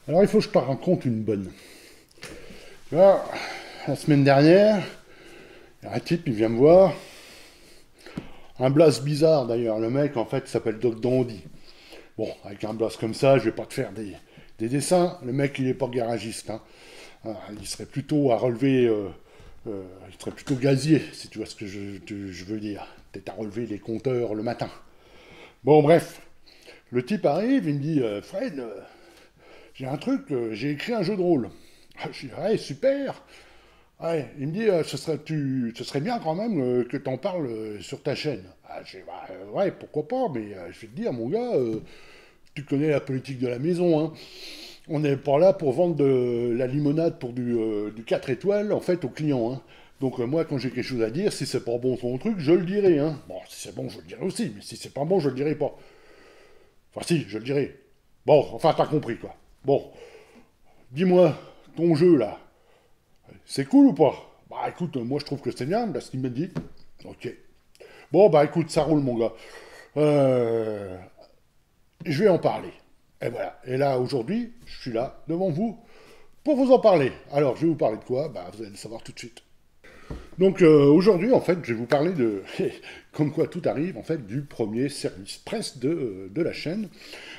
Alors il faut que je te raconte une bonne. Tu vois, la semaine dernière, il y a un type, il vient me voir. Un blaze bizarre d'ailleurs. Le mec, en fait, s'appelle Doc Dandy. Bon, avec un blaze comme ça, je vais pas te faire des dessins. Le mec, il est pas garagiste. Hein. Il serait plutôt à relever. Il serait plutôt gazier, si tu vois ce que je veux dire. Peut-être à relever les compteurs le matin. Bon, bref. Le type arrive, il me dit Fred, j'ai un truc, j'ai écrit un jeu de rôle. Je dis ouais, super. Ouais, il me dit, ce serait bien quand même que t'en parles sur ta chaîne. Je dis, bah, ouais, pourquoi pas, mais je vais te dire, mon gars, tu connais la politique de la maison, hein. On n'est pas là pour vendre de la limonade pour du 4 étoiles, en fait, aux clients, hein. Donc moi, quand j'ai quelque chose à dire, si c'est pas bon ton truc, je le dirai, hein. Bon, si c'est bon, je le dirai aussi, mais si c'est pas bon, je le dirai pas. Enfin, si, je le dirai. Bon, enfin, t'as compris, quoi. Bon, dis-moi, ton jeu, là, c'est cool ou pas? Bah écoute, moi je trouve que c'est bien, parce qu'il me dit. Ok. Bon, bah écoute, ça roule, mon gars. Euh, je vais en parler. Et voilà. Et là, aujourd'hui, je suis là, devant vous, pour vous en parler. Alors, je vais vous parler de quoi? Bah, vous allez le savoir tout de suite. Donc, aujourd'hui, en fait, je vais vous parler de, comme quoi tout arrive, en fait, du premier service presse de la chaîne.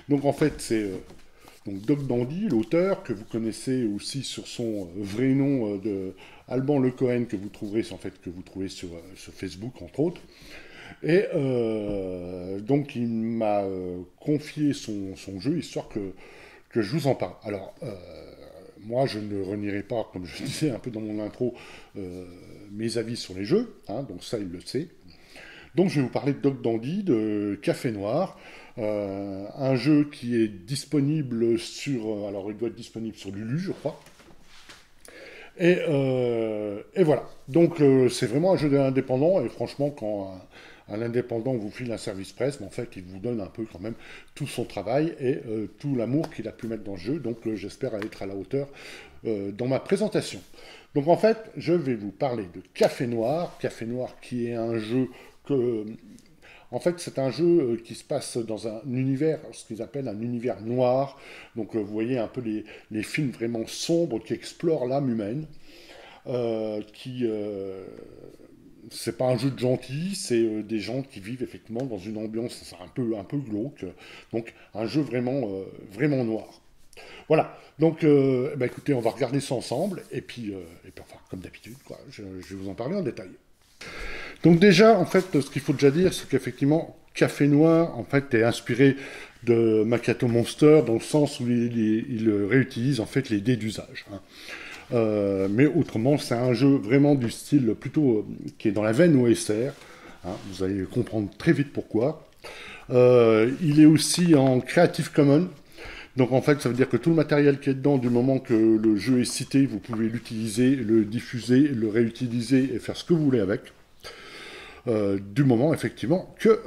Donc, en fait, c'est donc Doc Dandy, l'auteur, que vous connaissez aussi sur son vrai nom de Alban Le Cohen, que vous trouverez, en fait, que vous trouvez sur Facebook, entre autres. Et donc, il m'a confié son jeu, histoire que je vous en parle. Alors, moi, je ne renierai pas, comme je disais un peu dans mon intro, mes avis sur les jeux, hein, donc ça, il le sait. Donc, je vais vous parler de Doc Dandy, de Café Noir, un jeu qui est disponible sur... alors, il doit être disponible sur Lulu, je crois. Et voilà. Donc, c'est vraiment un jeu indépendant, et franchement, quand un indépendant vous file un service presse, mais en fait, il vous donne un peu quand même tout son travail et tout l'amour qu'il a pu mettre dans le jeu. Donc, j'espère être à la hauteur dans ma présentation. Donc, en fait, je vais vous parler de Café Noir. Café Noir qui est un jeu que en fait, c'est un jeu qui se passe dans un univers, ce qu'ils appellent un univers noir. Donc, vous voyez un peu les films vraiment sombres qui explorent l'âme humaine. Qui c'est pas un jeu de gentils, c'est des gens qui vivent effectivement dans une ambiance un peu glauque. Donc, un jeu vraiment noir. Voilà. Donc, bah, écoutez, on va regarder ça ensemble. Et puis enfin, comme d'habitude, quoi, je vais vous en parler en détail. Donc déjà, en fait, ce qu'il faut déjà dire, c'est qu'effectivement, Café Noir, en fait, est inspiré de Macchiato Monster dans le sens où il réutilise en fait les dés d'usage, hein. Mais autrement, c'est un jeu vraiment du style plutôt qui est dans la veine OSR, hein. Vous allez comprendre très vite pourquoi. Il est aussi en Creative Commons. Donc en fait, ça veut dire que tout le matériel qui est dedans, du moment que le jeu est cité, vous pouvez l'utiliser, le diffuser, le réutiliser et faire ce que vous voulez avec. Du moment effectivement que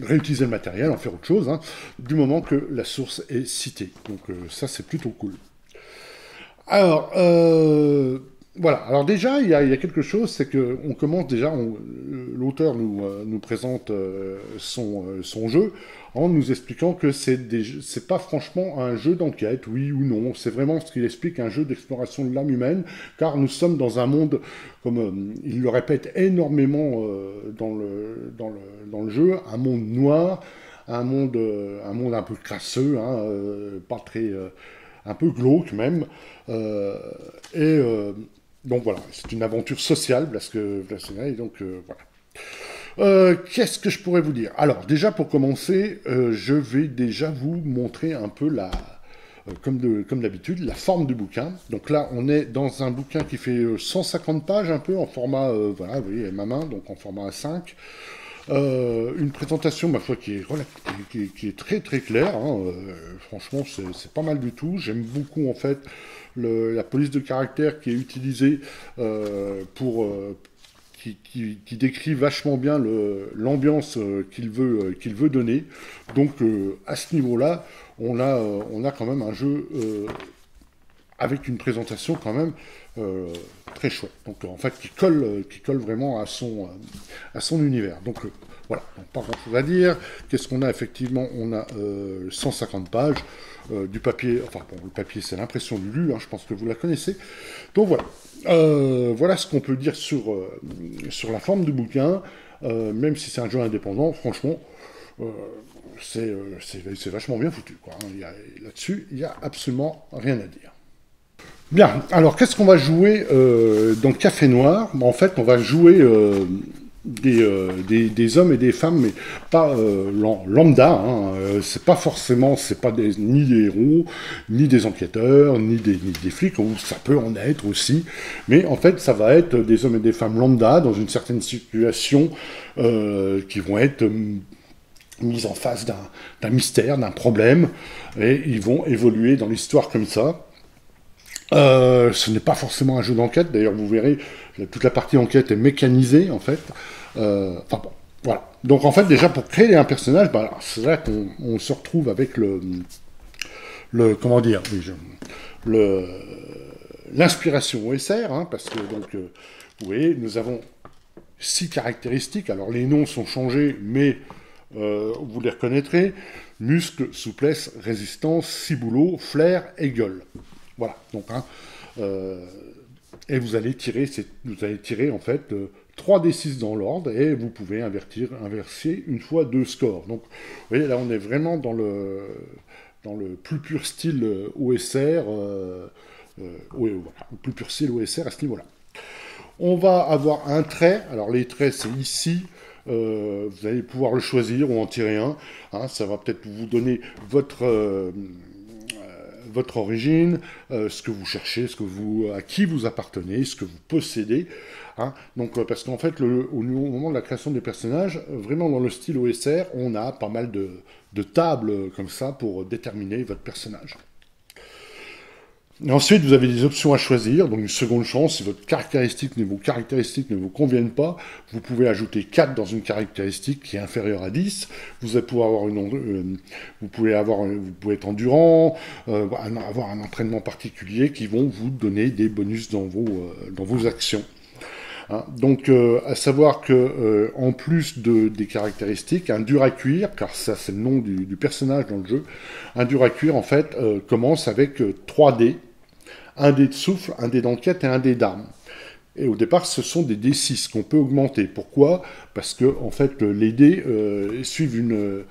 réutiliser le matériel, en faire autre chose, hein, du moment que la source est citée. Donc ça c'est plutôt cool. Alors voilà. Alors déjà il y a quelque chose, c'est que on commence déjà, l'auteur nous présente son jeu en nous expliquant que c'est pas franchement un jeu d'enquête, oui ou non. C'est vraiment ce qu'il explique, un jeu d'exploration de l'âme humaine, car nous sommes dans un monde, comme il le répète énormément dans le jeu, un monde noir, un monde un peu crasseux, hein, pas très, un peu glauque même. Euh, et donc voilà, c'est une aventure sociale, et donc voilà. Qu'est-ce que je pourrais vous dire? Alors, déjà pour commencer, je vais déjà vous montrer un peu comme d'habitude, la forme du bouquin. Donc là, on est dans un bouquin qui fait 150 pages, un peu en format, voilà, vous voyez, ma main, donc en format A5. Une présentation, ma foi, qui est très très claire, hein. Franchement, c'est pas mal du tout. J'aime beaucoup, en fait, la police de caractère qui est utilisée qui décrit vachement bien l'ambiance qu'il veut donner. Donc à ce niveau-là, on a quand même un jeu avec une présentation quand même très chouette. Donc en fait, qui colle vraiment à son univers. Donc voilà, donc, pas grand chose à dire. Qu'est-ce qu'on a effectivement? On a 150 pages, du papier, enfin bon, le papier c'est l'impression du lu, hein, je pense que vous la connaissez. Donc voilà, voilà ce qu'on peut dire sur la forme du bouquin, même si c'est un jeu indépendant, franchement, c'est vachement bien foutu, quoi, hein. Là-dessus, il n'y a absolument rien à dire. Bien, alors qu'est-ce qu'on va jouer dans Café Noir? En fait, on va jouer des hommes et des femmes, mais pas lambda, hein. C'est pas forcément, ni des héros, ni des enquêteurs, ni des flics, ou ça peut en être aussi, mais en fait, ça va être des hommes et des femmes lambda dans une certaine situation qui vont être mis en face d'un mystère, d'un problème, et ils vont évoluer dans l'histoire comme ça. Ce n'est pas forcément un jeu d'enquête, d'ailleurs vous verrez, toute la partie enquête est mécanisée en fait. Enfin bon, voilà. Donc en fait déjà pour créer un personnage, bah, c'est là qu'on se retrouve avec comment dire, l'inspiration OSR, hein, parce que donc vous voyez, nous avons 6 caractéristiques, alors les noms sont changés, mais vous les reconnaîtrez: muscle, souplesse, résistance, ciboulot, flair et gueule. Voilà, donc, hein, et vous allez tirer en fait 3d6 dans l'ordre, et vous pouvez inverser une fois 2 scores. Donc, vous voyez, là, on est vraiment dans le plus pur style OSR, voilà, le plus pur style OSR à ce niveau-là. On va avoir un trait, alors les traits, c'est ici. Vous allez pouvoir le choisir ou en tirer un, hein, ça va peut-être vous donner votre origine, ce que vous cherchez, à qui vous appartenez, ce que vous possédez. Hein. Donc, parce qu'en fait, au moment de la création des personnages, vraiment dans le style OSR, on a pas mal de tables comme ça pour déterminer votre personnage. Et ensuite, vous avez des options à choisir, donc une seconde chance. Si vos caractéristiques ne vous conviennent pas, vous pouvez ajouter 4 dans une caractéristique qui est inférieure à 10. Vous pouvez être endurant, avoir un entraînement particulier qui vont vous donner des bonus dans vos actions. Hein, donc, à savoir que en plus des caractéristiques, un dur à cuire, car ça c'est le nom du personnage dans le jeu, un dur à cuire en fait commence avec 3 dés. Un dé de souffle, un dé d'enquête et un dé d'arme. Et au départ, ce sont des D6 qu'on peut augmenter. Pourquoi? Parce que, en fait, les dés suivent une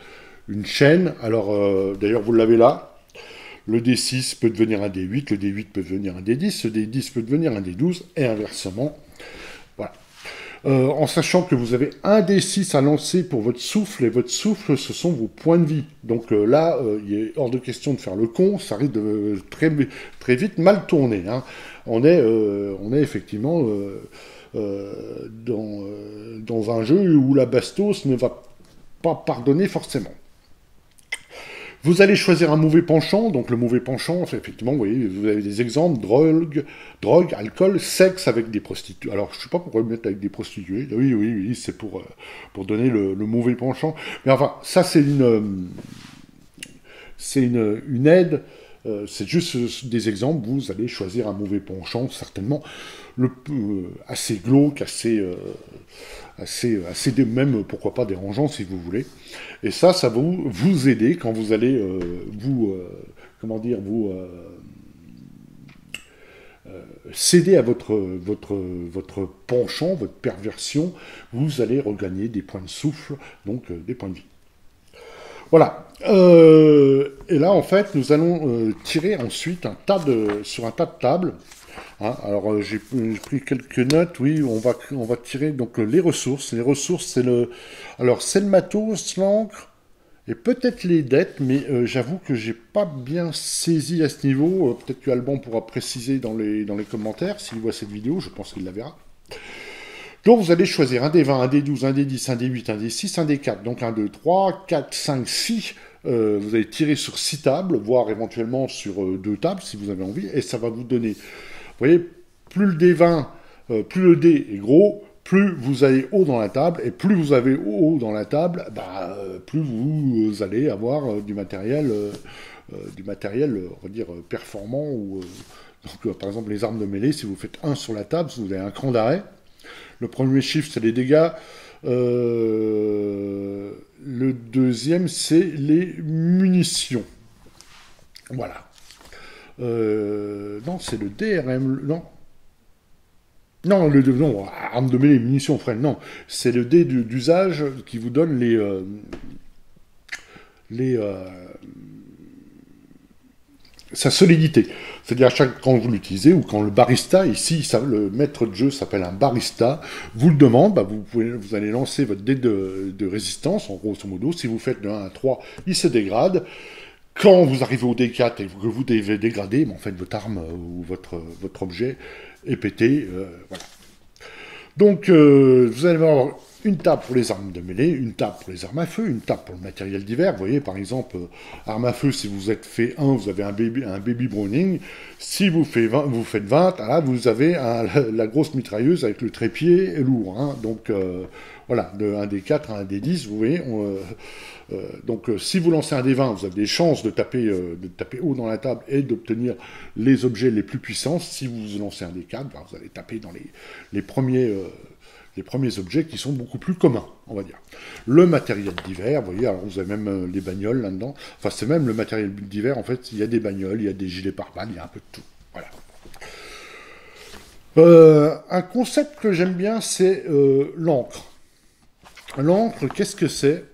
chaîne. Alors, d'ailleurs, vous l'avez là. Le D6 peut devenir un D8, le D8 peut devenir un D10, le D10 peut devenir un D12, et inversement. Voilà. En sachant que vous avez un D6 à lancer pour votre souffle, et votre souffle, ce sont vos points de vie. Donc là, il est hors de question de faire le con, ça risque de très vite mal tourner. Hein. On est effectivement dans un jeu où la bastos ne va pas pardonner forcément. Vous allez choisir un mauvais penchant, donc le mauvais penchant, effectivement, vous voyez, vous avez des exemples: drogue, alcool, sexe avec des prostituées. Alors, je ne sais pas pourquoi mettre avec des prostituées. Oui, c'est pour donner le mauvais penchant. Mais enfin, ça, c'est une aide. C'est juste des exemples. Vous allez choisir un mauvais penchant, certainement assez glauque, assez même, pourquoi pas, dérangeant, si vous voulez. Et ça va vous aider quand vous allez céder à votre penchant, votre perversion. Vous allez regagner des points de souffle, donc des points de vie. Voilà. Et là, en fait, nous allons tirer ensuite sur un tas de tables. Hein, alors, j'ai pris quelques notes. Oui, on va tirer donc les ressources. Les ressources, c'est le matos, l'encre, et peut-être les dettes, mais j'avoue que j'ai pas bien saisi à ce niveau. Peut-être que Alban pourra préciser dans les commentaires s'il voit cette vidéo. Je pense qu'il la verra. Donc, vous allez choisir un D20, un D12, un D10, un D8, un D6, un D4. Donc, 1, 2, 3, 4, 5, 6. Vous allez tirer sur 6 tables, voire éventuellement sur 2 tables, si vous avez envie. Et ça va vous donner... Vous voyez, plus le dé est gros, plus vous allez haut dans la table, et plus vous avez haut dans la table, plus vous allez avoir du matériel, on va dire, performant. Donc, par exemple, les armes de mêlée, si vous faites 1 sur la table, vous avez un cran d'arrêt. Le premier chiffre, c'est les dégâts. Le deuxième, c'est les munitions. Voilà. Non, c'est le DRM. Non. Non, non, arme de mêlée, munitions, frêne, non. C'est le dé d'usage qui vous donne sa solidité. C'est-à-dire quand vous l'utilisez ou quand le barista, ici, le maître de jeu s'appelle un barista, vous le demande, vous allez lancer votre dé de résistance, en grosso modo. Si vous faites de 1 à 3, il se dégrade. Quand vous arrivez au D4 et que vous devez dégrader, en fait, votre arme ou votre objet est pété. Voilà. Donc, vous allez avoir une table pour les armes de mêlée, une table pour les armes à feu, une table pour le matériel divers. Vous voyez, par exemple, arme à feu, si vous êtes fait 1, vous avez un baby Browning. Si vous faites 20, là, vous avez la grosse mitrailleuse avec le trépied lourd. Hein. Donc, voilà, de 1 des 4 à 1 des 10, vous voyez. Donc, si vous lancez un des 20, vous avez des chances de taper haut dans la table et d'obtenir les objets les plus puissants. Si vous lancez un des 4, vous allez taper dans les premiers objets qui sont beaucoup plus communs, on va dire. Le matériel divers, vous voyez, alors vous avez même les bagnoles là-dedans. Enfin, c'est même le matériel divers, en fait, il y a des bagnoles, il y a des gilets pare-balles, il y a un peu de tout. Voilà. Un concept que j'aime bien, c'est l'encre. L'encre, qu'est-ce que c'est?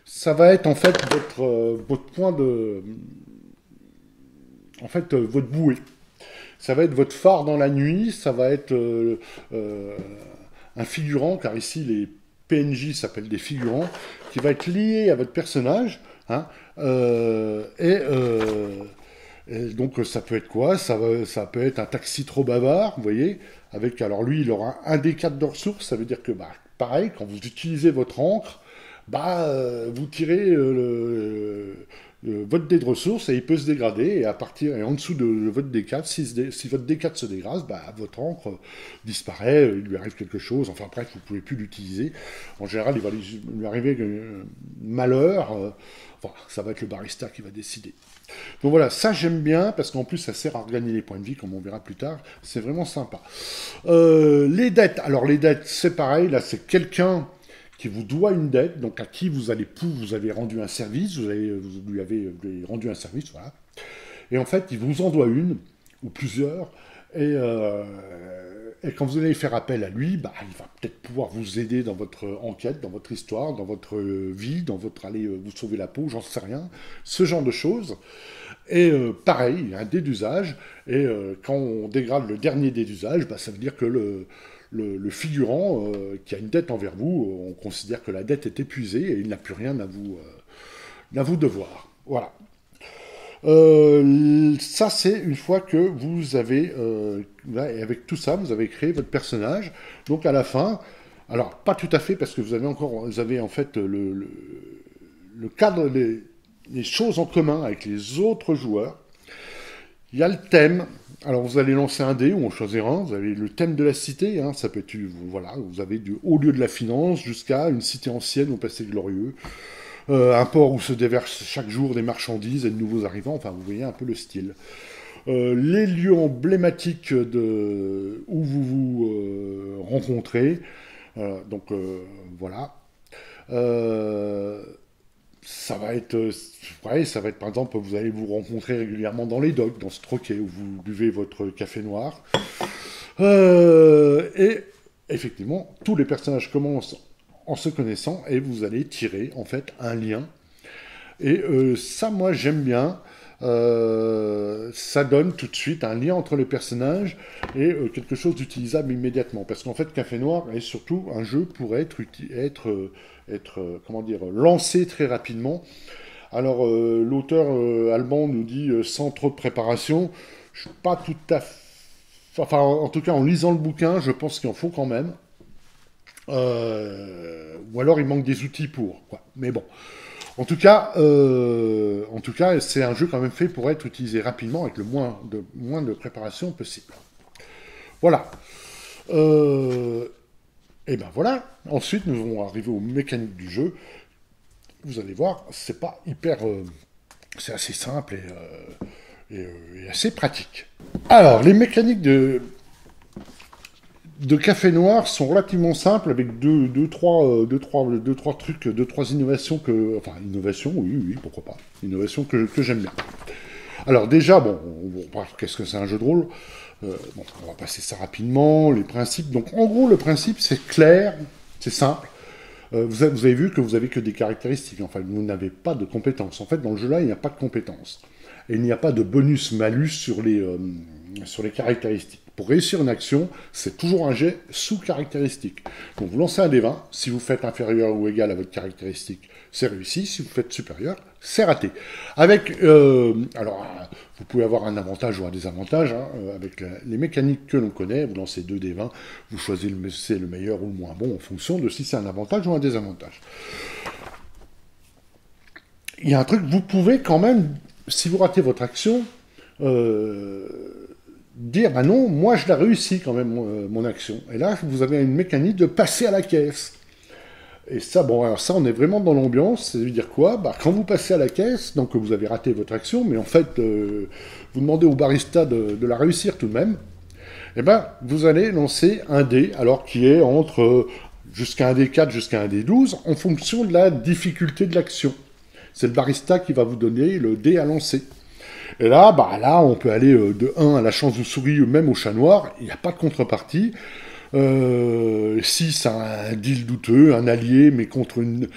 Ça va être en fait votre point de... En fait, votre bouée. Ça va être votre phare dans la nuit, ça va être un figurant, car ici les PNJ s'appellent des figurants, qui va être lié à votre personnage. Hein, et donc ça peut être quoi? Ça peut être un taxi trop bavard, vous voyez, alors lui il aura un des 4 de ressources, ça veut dire que pareil, quand vous utilisez votre encre, vous tirez votre dé de ressources et il peut se dégrader, et en dessous de votre D4, si votre D4 se dégrade, votre encre disparaît, il lui arrive quelque chose, enfin bref, vous ne pouvez plus l'utiliser. En général, il va lui arriver malheur, ça va être le barista qui va décider. Donc voilà, ça j'aime bien, parce qu'en plus ça sert à regagner les points de vie, comme on verra plus tard, c'est vraiment sympa. Les dettes, alors les dettes, c'est pareil, là c'est quelqu'un qui vous doit une dette, donc à qui vous avez rendu un service, vous lui avez rendu un service, voilà. Et en fait, il vous en doit une, ou plusieurs, et quand vous allez faire appel à lui, il va peut-être pouvoir vous aider dans votre enquête, dans votre histoire, dans votre vie, aller vous sauver la peau, j'en sais rien, ce genre de choses. Et pareil, il y a un dé d'usage, et quand on dégrade le dernier dé d'usage, ça veut dire que le figurant qui a une dette envers vous, on considère que la dette est épuisée et il n'a plus rien à vous devoir. Voilà. Ça, c'est une fois que vous avez, et avec tout ça, vous avez créé votre personnage. Donc à la fin, alors pas tout à fait, parce que vous avez en fait le cadre, les choses en commun avec les autres joueurs. Il y a le thème. Alors vous allez lancer un dé, ou en choisir un, vous avez le thème de la cité, hein, ça peut être, voilà, vous avez du haut lieu de la finance jusqu'à une cité ancienne au passé glorieux, un port où se déversent chaque jour des marchandises et de nouveaux arrivants, enfin vous voyez un peu le style. Les lieux emblématiques où vous vous rencontrez, donc voilà. Ça va être par exemple, vous allez vous rencontrer régulièrement dans les docks, dans ce troquet où vous buvez votre café noir. Et effectivement, tous les personnages commencent en se connaissant et vous allez tirer en fait un lien. Et ça, moi, j'aime bien. Ça donne tout de suite un lien entre les personnages et quelque chose d'utilisable immédiatement. Parce qu'en fait, Café Noir est surtout un jeu pour être lancé très rapidement. Alors, l'auteur allemand nous dit sans trop de préparation. Je suis pas tout à fait... Enfin, en tout cas, en lisant le bouquin, je pense qu'il en faut quand même. Ou alors, il manque des outils pour. Quoi. Mais bon. En tout cas, c'est un jeu quand même fait pour être utilisé rapidement avec le moins de préparation possible. Voilà. Et ben voilà, ensuite nous allons arriver aux mécaniques du jeu. Vous allez voir, c'est pas hyper... c'est assez simple et assez pratique. Alors, les mécaniques de café noir sont relativement simples avec deux, trois trucs, deux, trois innovations que... Enfin, innovations, oui, oui, pourquoi pas. Innovations que j'aime bien. Alors déjà, bon, qu'est-ce que c'est un jeu de rôle? Bon, on va passer ça rapidement, les principes. Donc en gros, le principe, c'est clair, c'est simple. Vous avez vu que vous avez que des caractéristiques. Enfin, vous n'avez pas de compétences. En fait, dans le jeu-là, il n'y a pas de compétences. Et il n'y a pas de bonus-malus sur les caractéristiques. Pour réussir une action, c'est toujours un jet sous caractéristique. Donc vous lancez un dé 20, si vous faites inférieur ou égal à votre caractéristique, c'est réussi. Si vous faites supérieur, c'est raté. Avec, alors, vous pouvez avoir un avantage ou un désavantage, hein, avec les mécaniques que l'on connaît. Vous lancez 2 dés 20, vous choisissez le meilleur ou le moins bon en fonction de si c'est un avantage ou un désavantage. Il y a un truc, vous pouvez quand même, si vous ratez votre action, dire, bah non, moi je l'ai réussi quand même, mon action. Et là, vous avez une mécanique de passer à la caisse. Et ça, bon, alors ça, on est vraiment dans l'ambiance. Ça veut dire quoi? Bah, quand vous passez à la caisse, donc vous avez raté votre action, mais en fait, vous demandez au barista de la réussir tout de même, et ben, vous allez lancer un dé, alors qui est entre jusqu'à un dé 4 jusqu'à un dé 12, en fonction de la difficulté de l'action. C'est le barista qui va vous donner le dé à lancer. Et là, bah là, on peut aller de 1 à la chance de souris, même au chat noir, il n'y a pas de contrepartie. 6, un deal douteux, un allié, mais contre une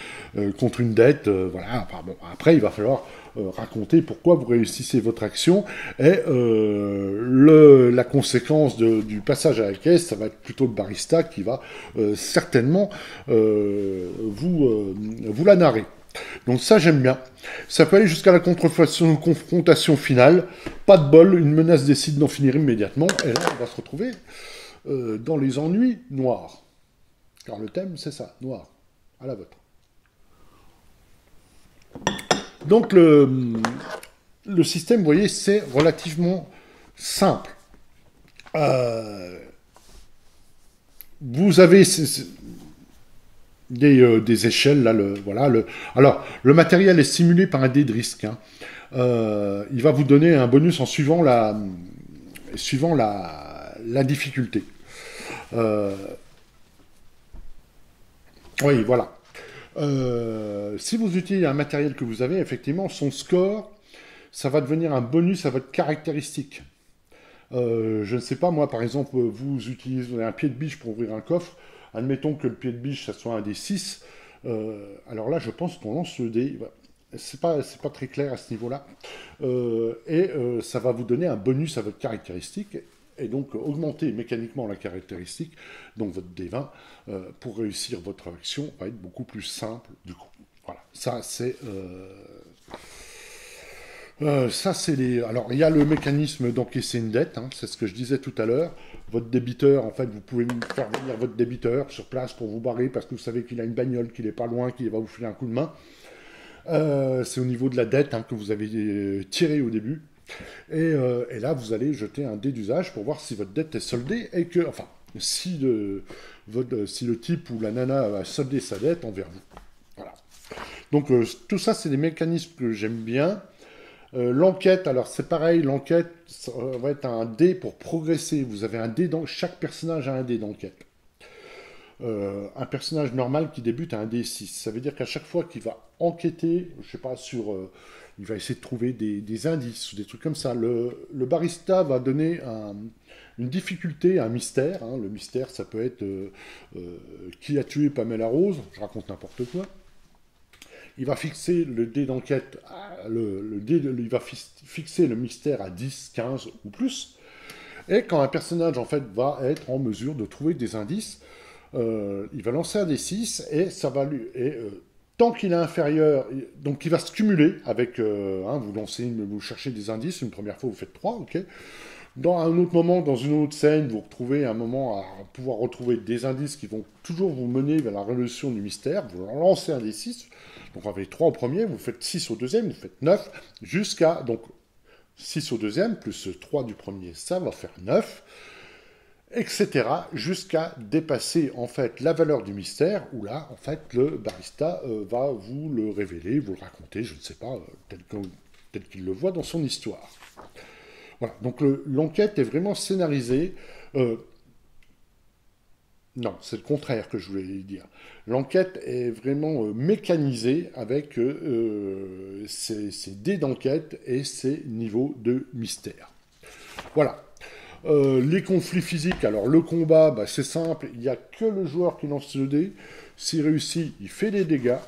dette. Voilà. Enfin, bon, après, il va falloir raconter pourquoi vous réussissez votre action. Et la conséquence du passage à la caisse, ça va être plutôt le barista qui va certainement vous la narrer. Donc ça, j'aime bien. Ça peut aller jusqu'à la confrontation finale. Pas de bol, une menace décide d'en finir immédiatement. Et là, on va se retrouver dans les ennuis noirs. Car le thème, c'est ça, noir. À la vôtre. Donc le système, vous voyez, c'est relativement simple. Vous avez des échelles, là, voilà. Alors, le matériel est simulé par un dé de risque. Hein. Il va vous donner un bonus en suivant la difficulté. Oui, voilà. Si vous utilisez un matériel que vous avez, effectivement, son score, ça va devenir un bonus à votre caractéristique. Je ne sais pas, moi, par exemple, vous utilisez un pied de biche pour ouvrir un coffre. Admettons que le pied de biche, ça soit un des 6. Alors là, je pense qu'on lance le dé. C'est pas très clair à ce niveau-là. Ça va vous donner un bonus à votre caractéristique. Et donc augmenter mécaniquement la caractéristique. Donc votre D20, pour réussir votre action, va être beaucoup plus simple du coup. Voilà, ça c'est... ça, c'est les. Alors, il y a le mécanisme d'encaisser une dette, hein, c'est ce que je disais tout à l'heure. Votre débiteur, en fait, vous pouvez faire venir votre débiteur sur place pour vous barrer parce que vous savez qu'il a une bagnole, qu'il n'est pas loin, qu'il va vous filer un coup de main. C'est au niveau de la dette hein, que vous avez tiré au début. Et là, vous allez jeter un dé d'usage pour voir si votre dette est soldée et que. Enfin, si le type ou la nana a soldé sa dette envers vous. Voilà. Donc, tout ça, c'est des mécanismes que j'aime bien. L'enquête, alors c'est pareil, l'enquête va être un dé pour progresser. Vous avez un dé dans chaque personnage a un dé d'enquête. Un personnage normal qui débute a un dé 6. Ça veut dire qu'à chaque fois qu'il va enquêter, je sais pas, il va essayer de trouver des indices ou des trucs comme ça. Le barista va donner une difficulté, un mystère. Hein. Le mystère, ça peut être qui a tué Pamela Rose, je raconte n'importe quoi. Il va fixer le dé d'enquête, il va fixer le mystère à 10, 15 ou plus. Et quand un personnage, en fait, va être en mesure de trouver des indices, il va lancer un dé 6 et ça va lui... tant qu'il est inférieur, donc il va se cumuler avec... vous cherchez des indices, une première fois vous faites 3, ok. Dans un autre moment, dans une autre scène, vous retrouvez un moment à pouvoir retrouver des indices qui vont toujours vous mener vers la résolution du mystère. Vous lancez un des 6, donc vous avez 3 au premier, vous faites 6 au deuxième, vous faites 9, jusqu'à donc 6 au deuxième, plus 3 du premier, ça va faire 9. etc. jusqu'à dépasser en fait la valeur du mystère, où là, en fait, le barista va vous le révéler, vous le raconter, je ne sais pas, tel qu'il le voit dans son histoire. Voilà, donc l'enquête est vraiment scénarisée. Euh, non, c'est le contraire que je voulais dire. L'enquête est vraiment mécanisée avec ses dés d'enquête et ses niveaux de mystère. Voilà. Les conflits physiques, alors le combat, bah, c'est simple, il n'y a que le joueur qui lance le dé. S'il réussit, il fait des dégâts.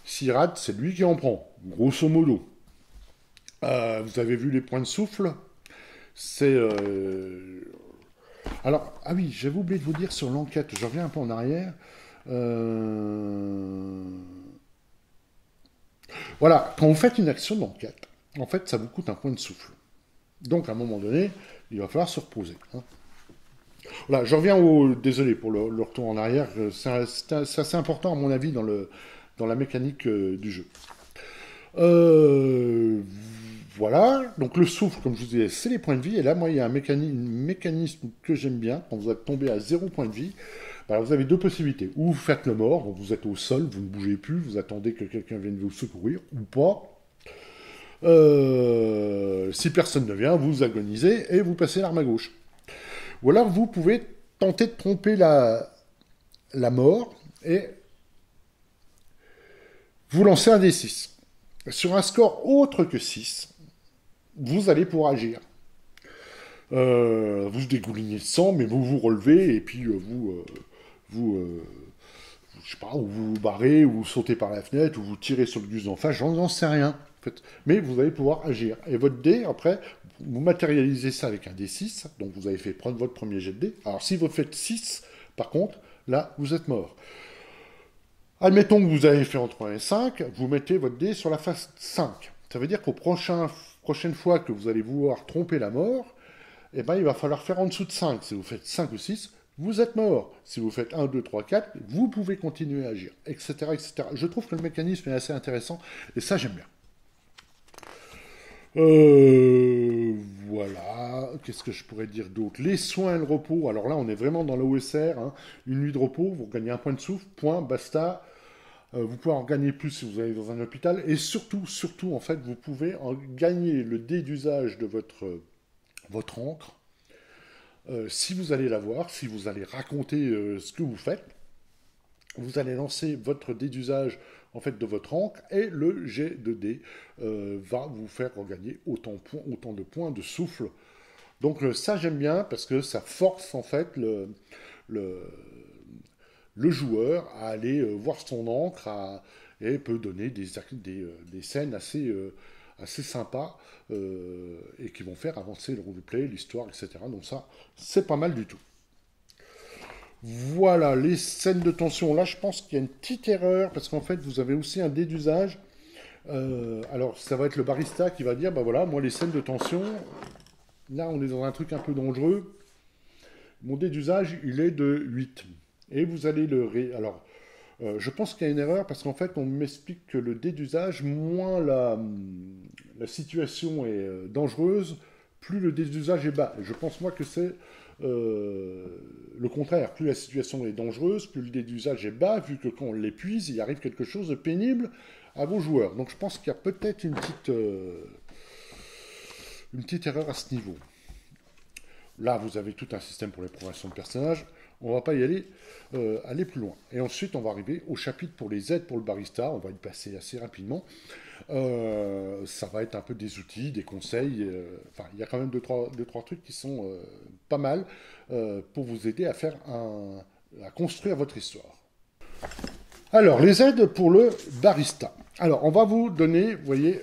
S'il rate, c'est lui qui en prend, grosso modo. Vous avez vu les points de souffle. C'est... Alors, ah oui, j'avais oublié de vous dire sur l'enquête, je reviens un peu en arrière. Euh, Voilà, quand vous faites une action d'enquête, en fait, ça vous coûte un point de souffle. Donc, à un moment donné, il va falloir se reposer. Hein. Voilà, je reviens au... Désolé pour le retour en arrière, c'est assez important à mon avis dans la mécanique du jeu. Euh, voilà, donc le souffle, comme je vous disais, c'est les points de vie. Et là, moi, il y a un mécanisme que j'aime bien. Quand vous êtes tombé à 0 point de vie, bah, vous avez deux possibilités. Ou vous faites le mort, donc vous êtes au sol, vous ne bougez plus, vous attendez que quelqu'un vienne vous secourir, ou pas. Si personne ne vient, vous agonisez et vous passez l'arme à gauche. Ou alors vous pouvez tenter de tromper la mort et vous lancez un D6. Sur un score autre que 6, vous allez pouvoir agir. Vous dégoulinez de sang, mais vous vous relevez et puis vous je sais pas, ou vous vous barrez, ou vous sautez par la fenêtre, ou vous tirez sur le gus d'en face, j'en sais rien. En fait. Mais vous allez pouvoir agir. Et votre dé, après, vous matérialisez ça avec un D6, donc vous avez fait prendre votre premier jet de dé. Alors si vous faites 6, par contre, là, vous êtes mort. Admettons que vous avez fait entre 1 et 5, vous mettez votre dé sur la face 5. Ça veut dire qu'aux prochaines fois que vous allez vouloir tromper la mort, eh ben, il va falloir faire en dessous de 5. Si vous faites 5 ou 6, vous êtes mort. Si vous faites 1, 2, 3, 4, vous pouvez continuer à agir, etc., etc. Je trouve que le mécanisme est assez intéressant, et ça, j'aime bien. Voilà. Qu'est-ce que je pourrais dire d'autre? Les soins et le repos. Alors là, on est vraiment dans l'OSR. Hein. Une nuit de repos, vous gagnez un point de souffle, point, basta. Vous pouvez en gagner plus si vous allez dans un hôpital. Et surtout, en fait, vous pouvez en gagner le dé d'usage de votre encre. Si vous allez la voir, si vous allez raconter ce que vous faites, vous allez lancer votre dé d'usage en fait de votre encre et le jet de dé va vous faire regagner autant de points de souffle. Donc ça j'aime bien parce que ça force en fait le, le joueur à aller voir son encre et peut donner des scènes assez sympas et qui vont faire avancer le roleplay, l'histoire, etc. Donc ça, c'est pas mal du tout. Voilà, les scènes de tension. Là, je pense qu'il y a une petite erreur, parce qu'en fait, vous avez aussi un dé d'usage. Alors, ça va être le barista qui va dire, bah voilà, moi, les scènes de tension, là, on est dans un truc un peu dangereux. Mon dé d'usage, il est de 8. Et vous allez Alors, je pense qu'il y a une erreur, parce qu'en fait, on m'explique que le dé d'usage, moins la situation est dangereuse, plus le dé d'usage est bas. Et je pense, moi, que c'est le contraire. Plus la situation est dangereuse, plus le dé d'usage est bas, vu que quand on l'épuise, il arrive quelque chose de pénible à vos joueurs. Donc je pense qu'il y a peut-être une petite erreur à ce niveau. Là, vous avez tout un système pour les progressions de personnages. On ne va pas y aller plus loin. Et ensuite, on va arriver au chapitre pour les aides pour le barista. On va y passer assez rapidement. Ça va être un peu des outils, des conseils. Enfin, il y a quand même deux, trois trucs qui sont pas mal pour vous aider à construire votre histoire. Alors, les aides pour le barista. Alors, on va vous donner, vous voyez,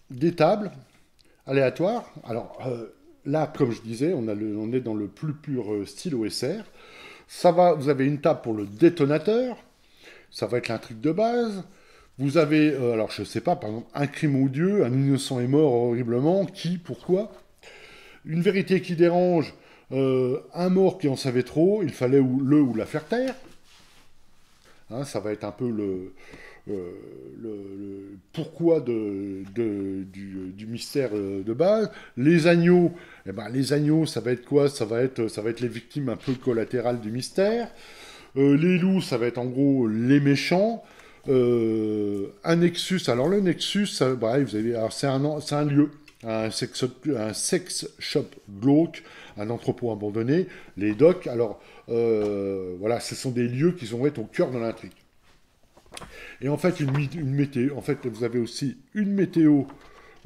des tables aléatoires. Alors, là, comme je disais, on est dans le plus pur style OSR. Vous avez une table pour le détonateur. Ça va être l'intrigue de base. Vous avez, alors je sais pas, par exemple, un crime odieux, un innocent est mort horriblement, qui, pourquoi? Une vérité qui dérange, un mort qui en savait trop, il fallait le ou la faire taire. Hein, ça va être un peu pourquoi du mystère de base. Les agneaux, eh ben, les agneaux, ça va être quoi? Ça va être les victimes un peu collatérales du mystère. Les loups, ça va être en gros les méchants. Un Nexus, alors le Nexus, bref, vous avez, alors c'est un lieu, un sex shop glauque, un entrepôt abandonné, les docks. Alors voilà, ce sont des lieux qui vont être au cœur de l'intrigue. Et en fait, une météo. En fait, vous avez aussi une météo.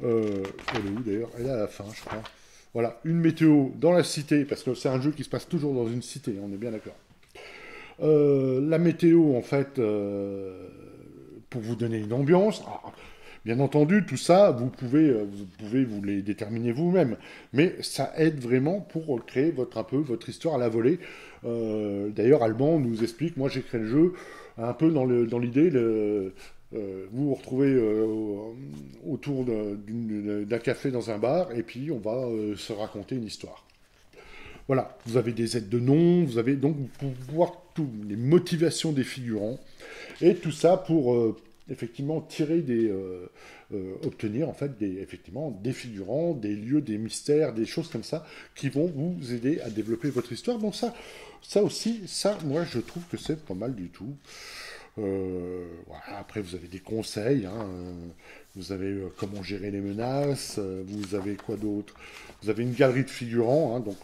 Elle est où d'ailleurs? Elle est à la fin, je crois. Voilà, une météo dans la cité, parce que c'est un jeu qui se passe toujours dans une cité, on est bien d'accord. La météo, en fait, pour vous donner une ambiance. Alors, bien entendu, tout ça, vous pouvez vous les déterminer vous-même. Mais ça aide vraiment pour créer un peu votre histoire à la volée. D'ailleurs, Alban nous explique, moi j'ai créé le jeu un peu dans l'idée, vous vous retrouvez autour d'un café dans un bar, et puis on va se raconter une histoire. Voilà, vous avez des aides de nom, vous avez donc pour voir toutes les motivations des figurants, et tout ça pour effectivement obtenir en fait effectivement des figurants, des lieux, des mystères, des choses comme ça qui vont vous aider à développer votre histoire. Donc ça aussi, moi je trouve que c'est pas mal du tout. Voilà, après, vous avez des conseils, hein, vous avez comment gérer les menaces, vous avez quoi d'autre? Vous avez une galerie de figurants, hein, donc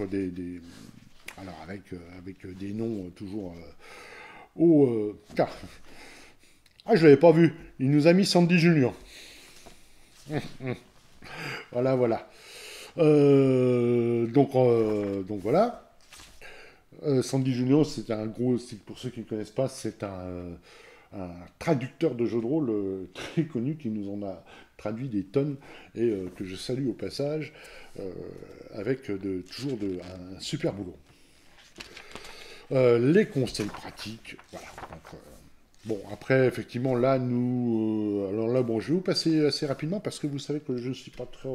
alors avec des noms toujours au... Ah, je l'avais pas vu, il nous a mis Sandy Junior. Voilà, voilà. Donc voilà. Sandy Junior, pour ceux qui ne connaissent pas, c'est un traducteur de jeux de rôle très connu qui nous en a traduit des tonnes et que je salue au passage avec un super boulot. Les conseils pratiques, voilà. Donc, bon, après, effectivement, là, alors là, bon, je vais vous passer assez rapidement parce que vous savez que je ne suis pas très...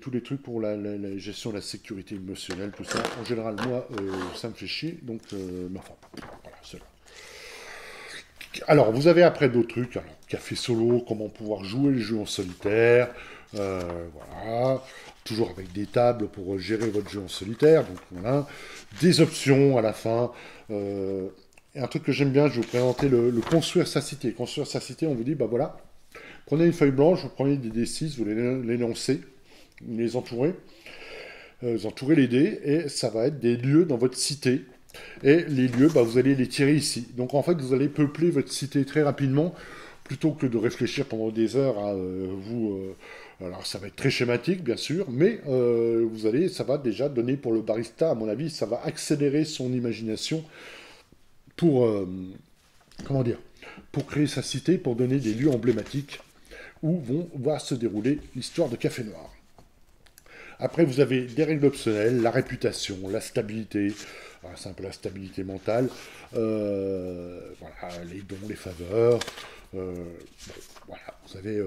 tous les trucs pour la gestion de la sécurité émotionnelle, tout ça, en général, moi, ça me fait chier, donc, mais enfin, voilà, c'est là. Alors, vous avez après d'autres trucs, alors, café solo, comment pouvoir jouer le jeu en solitaire, voilà, toujours avec des tables pour gérer votre jeu en solitaire, donc voilà, des options à la fin, et un truc que j'aime bien, je vais vous présenter le construire sa cité. Construire sa cité, on vous dit, bah voilà, prenez une feuille blanche, vous prenez des D6, vous les lancez, les entourez, vous entourez les dés, et ça va être des lieux dans votre cité. Et les lieux, bah, vous allez les tirer ici. Donc en fait, vous allez peupler votre cité très rapidement, plutôt que de réfléchir pendant des heures à alors ça va être très schématique, bien sûr, mais ça va déjà donner pour le barista, à mon avis, ça va accélérer son imagination pour, comment dire, pour créer sa cité, pour donner des lieux emblématiques où va se dérouler l'histoire de Café Noir. Après, vous avez des règles optionnelles, la réputation, la stabilité, c'est un peu la stabilité mentale, voilà, les dons, les faveurs, voilà, vous avez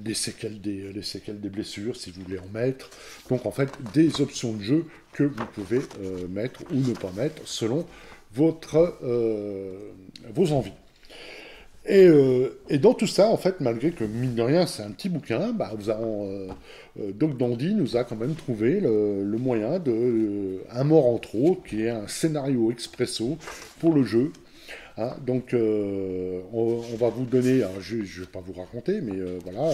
les séquelles des blessures, si vous voulez en mettre. Donc, en fait, des options de jeu que vous pouvez mettre ou ne pas mettre selon vos envies. Et dans tout ça, en fait, malgré que, mine de rien, c'est un petit bouquin, bah, Doc Dandy nous a quand même trouvé le moyen un mort en trop, qui est un scénario expresso pour le jeu. Hein. Donc, on va vous donner, alors, je ne vais pas vous raconter, mais voilà,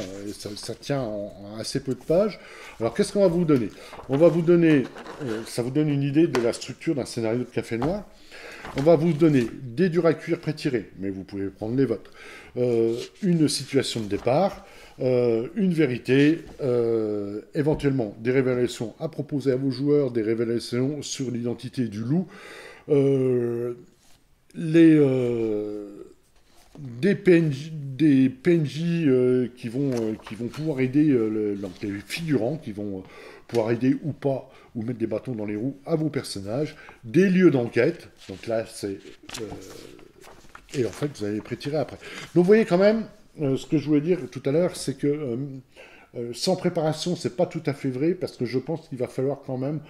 ça tient en assez peu de pages. Alors, qu'est-ce qu'on va vous donner? On va vous donner, ça vous donne une idée de la structure d'un scénario de Café Noir. On va vous donner des durs à cuire pré-tirés, mais vous pouvez prendre les vôtres. Une situation de départ, une vérité, éventuellement des révélations à proposer à vos joueurs, des révélations sur l'identité du loup, des PNJ qui vont pouvoir aider, donc les figurants qui vont pouvoir aider ou pas, ou mettre des bâtons dans les roues à vos personnages, des lieux d'enquête, donc là c'est... et en fait vous allez les prétirer après. Donc vous voyez quand même, ce que je voulais dire tout à l'heure, c'est que sans préparation c'est pas tout à fait vrai, parce que je pense qu'il va falloir quand même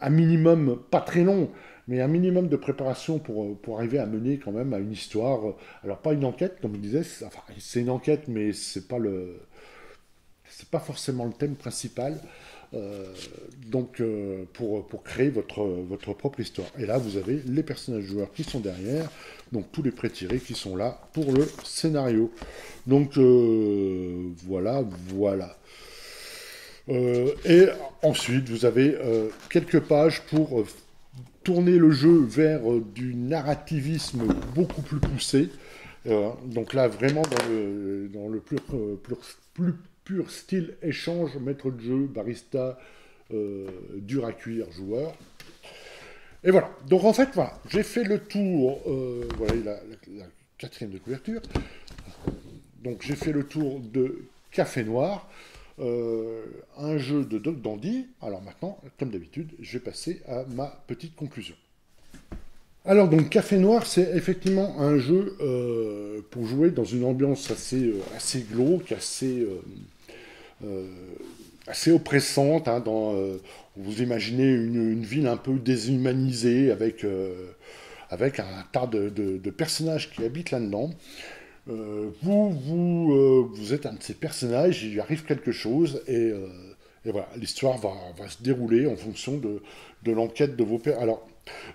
un minimum, pas très long, mais un minimum de préparation pour arriver à mener quand même à une histoire. Alors pas une enquête, comme je disais, enfin, c'est une enquête, mais c'est pas forcément le thème principal. Euh, donc pour créer votre propre histoire. Et là, vous avez les personnages joueurs qui sont derrière, donc tous les pré-tirés qui sont là pour le scénario. Donc voilà, voilà. Et ensuite, vous avez quelques pages pour tourner le jeu vers du narrativisme beaucoup plus poussé. Donc là, vraiment dans le plus pur style échange, maître de jeu, barista, dur à cuire, joueur. Et voilà. Donc en fait, voilà, j'ai fait le tour. Voilà la quatrième de couverture. Donc j'ai fait le tour de Café Noir, un jeu de Doc Dandy. Alors maintenant, comme d'habitude, je vais passer à ma petite conclusion. Alors donc Café Noir, c'est effectivement un jeu pour jouer dans une ambiance assez glauque, euh, assez oppressante. Hein, vous imaginez une ville un peu déshumanisée avec un tas de personnages qui habitent là-dedans. Vous êtes un de ces personnages, il lui arrive quelque chose et voilà, l'histoire va se dérouler en fonction de l'enquête de vos pères. Alors,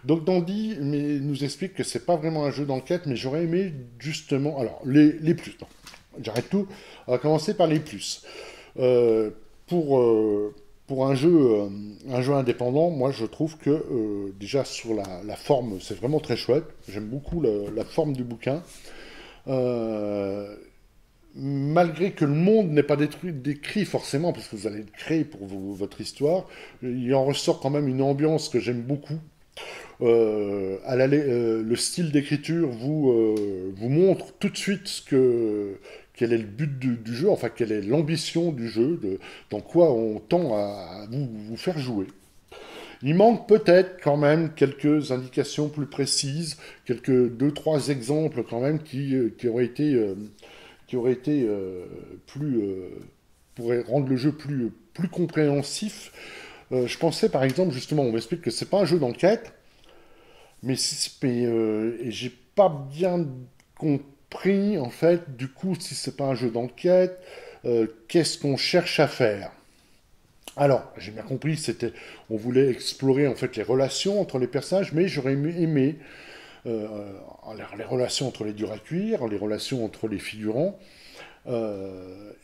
Doc Dandy nous explique que c'est pas vraiment un jeu d'enquête, mais j'aurais aimé justement. Alors, les plus. Non, j'arrête tout. On va commencer par les plus. Euh, pour, pour un jeu indépendant, moi je trouve que déjà sur la forme, c'est vraiment très chouette. J'aime beaucoup la forme du bouquin. Euh, Malgré que le monde n'est pas décrit forcément, parce que vous allez le créer pour votre histoire, il en ressort quand même une ambiance que j'aime beaucoup. Le style d'écriture vous montre tout de suite quel est le but du jeu, enfin quelle est l'ambition du jeu, dans quoi on tend à vous faire jouer. Il manque peut-être quand même quelques indications plus précises, quelques deux, trois exemples quand même qui auraient été plus pourraient rendre le jeu plus compréhensif. Je pensais par exemple justement, on m'explique que c'est pas un jeu d'enquête, et j'ai pas bien compris en fait du coup si c'est pas un jeu d'enquête, qu'est-ce qu'on cherche à faire. Alors, j'ai bien compris, on voulait explorer en fait les relations entre les personnages, mais j'aurais aimé euh, les relations entre les durs à cuire, les relations entre les figurants,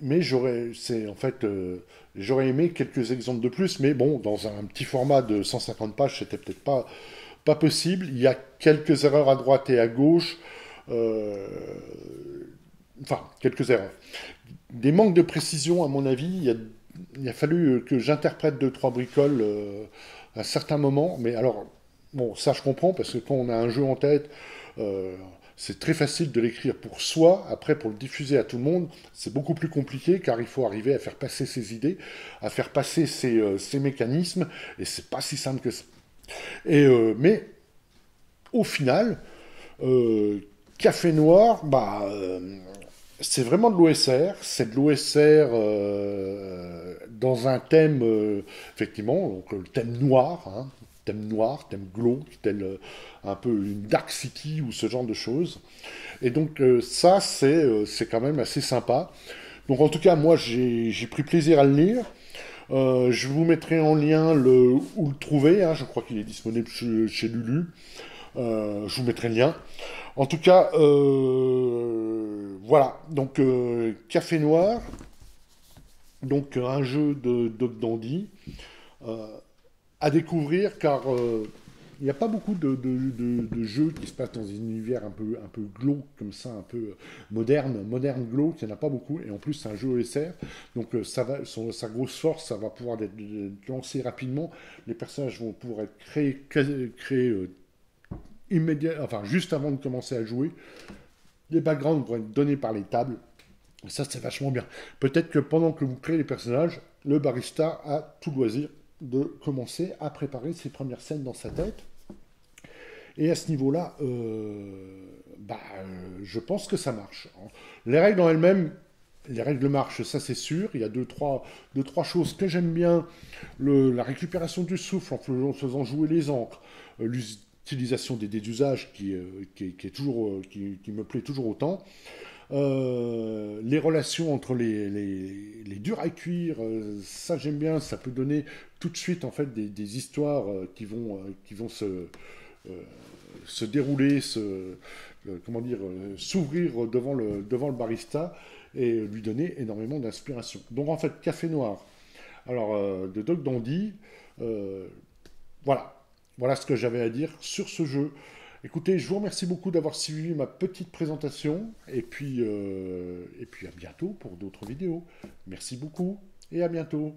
mais j'aurais aimé quelques exemples de plus, mais bon, dans un petit format de 150 pages, c'était peut-être pas possible. Il y a quelques erreurs à droite et à gauche, euh, enfin, quelques erreurs. Des manques de précision, à mon avis, il a fallu que j'interprète deux, trois bricoles à certains moments, mais alors, bon, ça je comprends, parce que quand on a un jeu en tête, euh, c'est très facile de l'écrire pour soi, après pour le diffuser à tout le monde, c'est beaucoup plus compliqué, car il faut arriver à faire passer ses idées, à faire passer ses mécanismes, et c'est pas si simple que ça. Mais au final, euh, Café Noir, c'est vraiment de l'OSR. C'est de l'OSR dans un thème, effectivement, donc le thème noir, hein, thème glauque, tel un peu une Dark City ou ce genre de choses. Et donc ça, c'est quand même assez sympa. Donc en tout cas, moi, j'ai pris plaisir à le lire. Je vous mettrai en lien où le trouver. Hein, je crois qu'il est disponible chez Lulu. Je vous mettrai le lien. En tout cas, voilà. Donc, Café Noir, donc un jeu de Doc Dandy euh, à découvrir car il n'y a pas beaucoup de jeux qui se passent dans un univers un peu glauque comme ça, un peu moderne glauque, il n'y en a pas beaucoup. Et en plus, c'est un jeu OSR, donc sa grosse force, ça va pouvoir être lancé rapidement. Les personnages vont pouvoir être créés enfin juste avant de commencer à jouer. Les backgrounds vont être donnés par les tables. Et ça, c'est vachement bien. Peut-être que pendant que vous créez les personnages, le barista a tout loisir de commencer à préparer ses premières scènes dans sa tête. Et à ce niveau-là, je pense que ça marche. Les règles en elles-mêmes, les règles marchent, ça c'est sûr. Il y a deux, trois choses que j'aime bien. La récupération du souffle en faisant jouer les encres. L'utilisation des dés d'usage qui est toujours, qui me plaît toujours autant. Les relations entre les durs à cuire, ça j'aime bien. Ça peut donner tout de suite en fait des histoires qui vont se dérouler, comment dire, s'ouvrir devant le barista et lui donner énormément d'inspiration. Donc en fait, Café Noir, alors de Doc Dandy, euh, voilà. Voilà ce que j'avais à dire sur ce jeu. Écoutez, je vous remercie beaucoup d'avoir suivi ma petite présentation et puis à bientôt pour d'autres vidéos. Merci beaucoup et à bientôt.